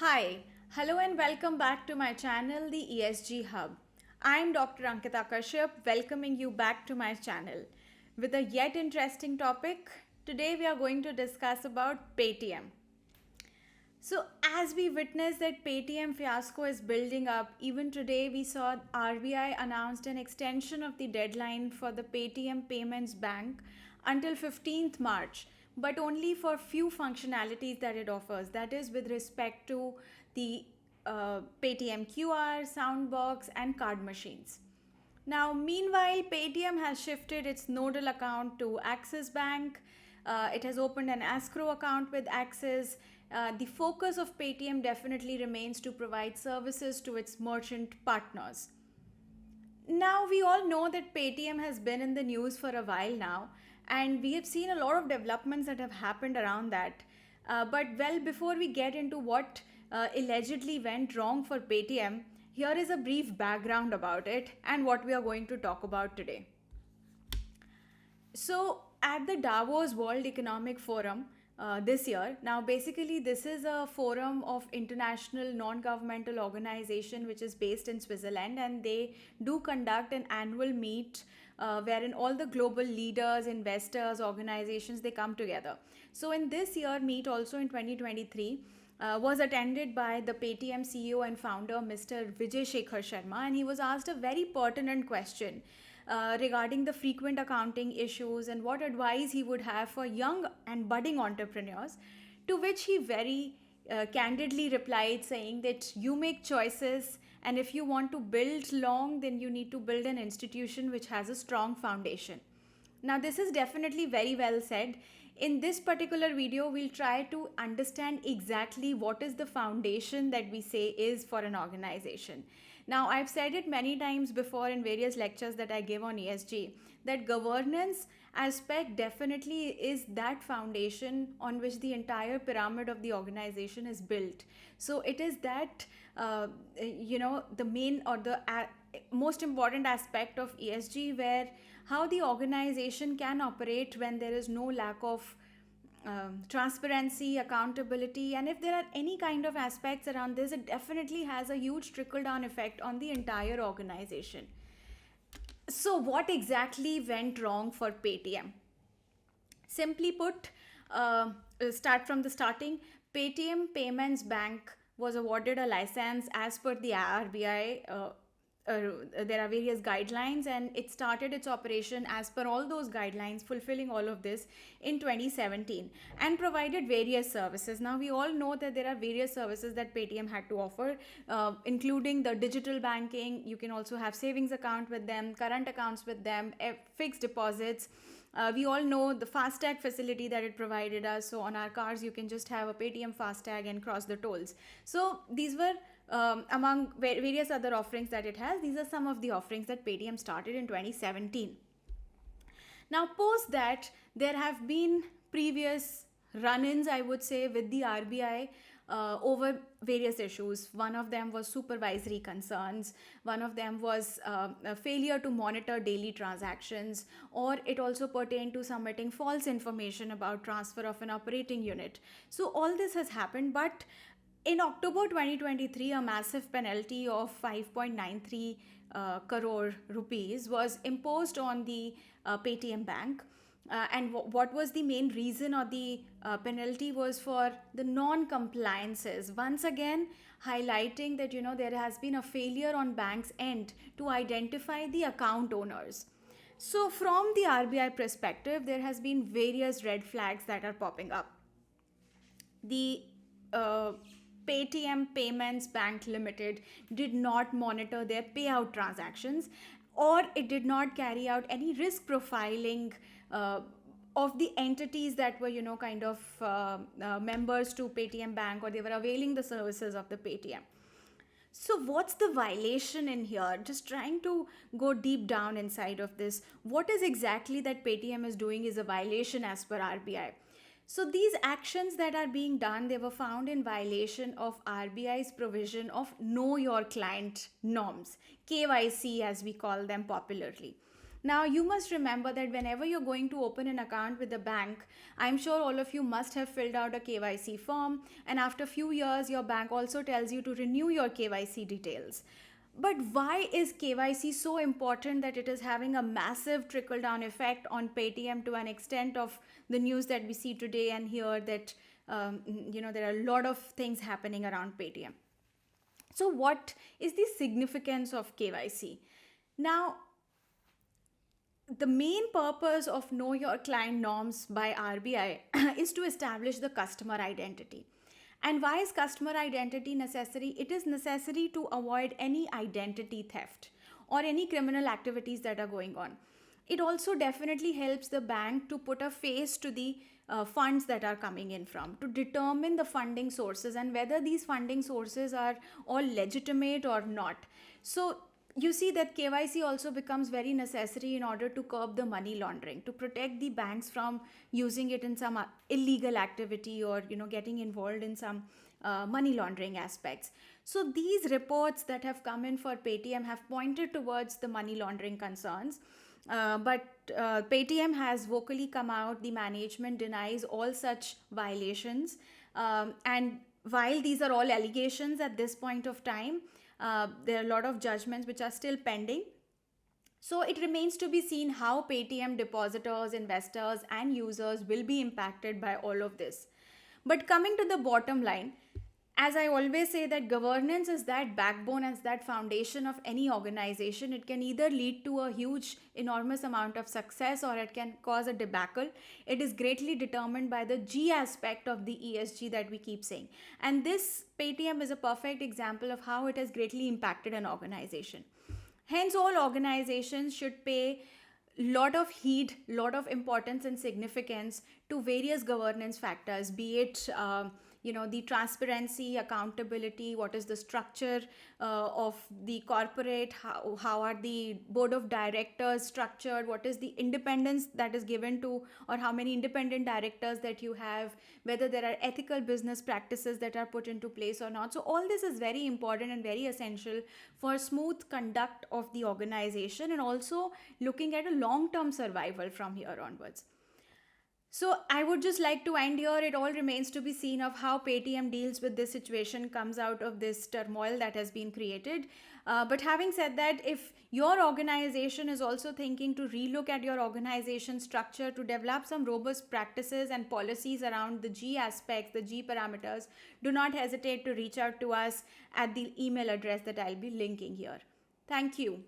Hi, hello and welcome back to my channel, the ESG Hub. I'm Dr. Ankita Kashyap, welcoming you back to my channel. With a yet interesting topic, today we are going to discuss about Paytm. So, as we witness that Paytm fiasco is building up, even today we saw RBI announced an extension of the deadline for the Paytm Payments Bank until 15th March, but only for few functionalities that it offers. That is with respect to the Paytm QR, Soundbox, and card machines. Now, meanwhile, Paytm has shifted its nodal account to Axis Bank. It has opened an escrow account with Axis. The focus of Paytm definitely remains to provide services to its merchant partners. Now, we all know that Paytm has been in the news for a while now, and we have seen a lot of developments that have happened around that. But before we get into what allegedly went wrong for Paytm, here is a brief background about it and what we are going to talk about today. So, at the Davos World Economic Forum this year, now basically, this is a forum of international non governmental organization which is based in Switzerland, and they do conduct an annual meet wherein all the global leaders, investors, organizations they come together. So, in this year meet also in 2023, was attended by the Paytm CEO and founder Mr. Vijay Shekhar Sharma, and he was asked a very pertinent question regarding the frequent accounting issues and what advice he would have for young and budding entrepreneurs. To which he very candidly replied, saying that you make choices, and if you want to build long, then you need to build an institution which has a strong foundation. Now, this is definitely very well said. In this particular video, we'll try to understand exactly what is the foundation that we say is for an organization. Now, I've said it many times before in various lectures that I give on ESG that governance aspect definitely is that foundation on which the entire pyramid of the organization is built. So, it is that, the main or the most important aspect of ESG, where how the organization can operate when there is no lack of transparency, accountability, and if there are any kind of aspects around this, it definitely has a huge trickle down effect on the entire organization. So, what exactly went wrong for Paytm? Simply put, start from the starting. Paytm Payments Bank was awarded a license as per the RBI. There are various guidelines, and it started its operation as per all those guidelines, fulfilling all of this in 2017, and provided various services. Now, we all know that there are various services that Paytm had to offer, including the digital banking. You can also have savings account with them, current accounts with them, fixed deposits. We all know the FASTag facility that it provided us. So on our cars, you can just have a Paytm FASTag and cross the tolls. So these were among various other offerings that it has. These are some of the offerings that Paytm started in 2017. Now, post that, there have been previous run-ins, I would say, with the RBI over various issues. One of them was supervisory concerns. One of them was a failure to monitor daily transactions, or it also pertained to submitting false information about transfer of an operating unit. So all this has happened, but in October 2023, a massive penalty of 5.93 crore rupees was imposed on the Paytm Bank. And what was the main reason, or the penalty was for the non-compliances. Once again, highlighting that there has been a failure on bank's end to identify the account owners. So from the RBI perspective, there has been various red flags that are popping up. The Paytm Payments Bank Limited did not monitor their payout transactions, or it did not carry out any risk profiling of the entities that were, members to Paytm Bank, or they were availing the services of the Paytm. So, what's the violation in here? Just trying to go deep down inside of this. What is exactly that Paytm is doing is a violation as per RBI. So these actions that are being done, they were found in violation of RBI's provision of Know Your Client norms, KYC as we call them popularly. Now, you must remember that whenever you're going to open an account with the bank, I'm sure all of you must have filled out a KYC form, and after a few years, your bank also tells you to renew your KYC details. But why is KYC so important that it is having a massive trickle down effect on Paytm to an extent of the news that we see today and hear that there are a lot of things happening around Paytm? So, what is the significance of KYC? Now, the main purpose of Know Your Client norms by RBI is to establish the customer identity. And why is customer identity necessary? It is necessary to avoid any identity theft or any criminal activities that are going on. It also definitely helps the bank to put a face to the funds that are coming in from, to determine the funding sources and whether these funding sources are all legitimate or not. So you see that KYC also becomes very necessary in order to curb the money laundering, to protect the banks from using it in some illegal activity or getting involved in some money laundering aspects. So these reports that have come in for Paytm have pointed towards the money laundering concerns. But Paytm has vocally come out. The management denies all such violations. And while these are all allegations at this point of time, there are a lot of judgments which are still pending. So it remains to be seen how Paytm depositors, investors, and users will be impacted by all of this. But coming to the bottom line, as I always say, that governance is that backbone, as that foundation of any organization. It can either lead to a huge, enormous amount of success, or it can cause a debacle. It is greatly determined by the G aspect of the ESG that we keep saying. And this Paytm is a perfect example of how it has greatly impacted an organization. Hence, all organizations should pay lot of heed, lot of importance and significance to various governance factors, be it the transparency, accountability, what is the structure of the corporate, how are the board of directors structured, what is the independence that is given to, or how many independent directors that you have, whether there are ethical business practices that are put into place or not. So all this is very important and very essential for smooth conduct of the organization, and also looking at a long-term survival from here onwards. So I would just like to end here. It all remains to be seen of how Paytm deals with this situation, comes out of this turmoil that has been created. But having said that, if your organization is also thinking to relook at your organization structure, to develop some robust practices and policies around the G aspects, the G parameters, do not hesitate to reach out to us at the email address that I'll be linking here. Thank you.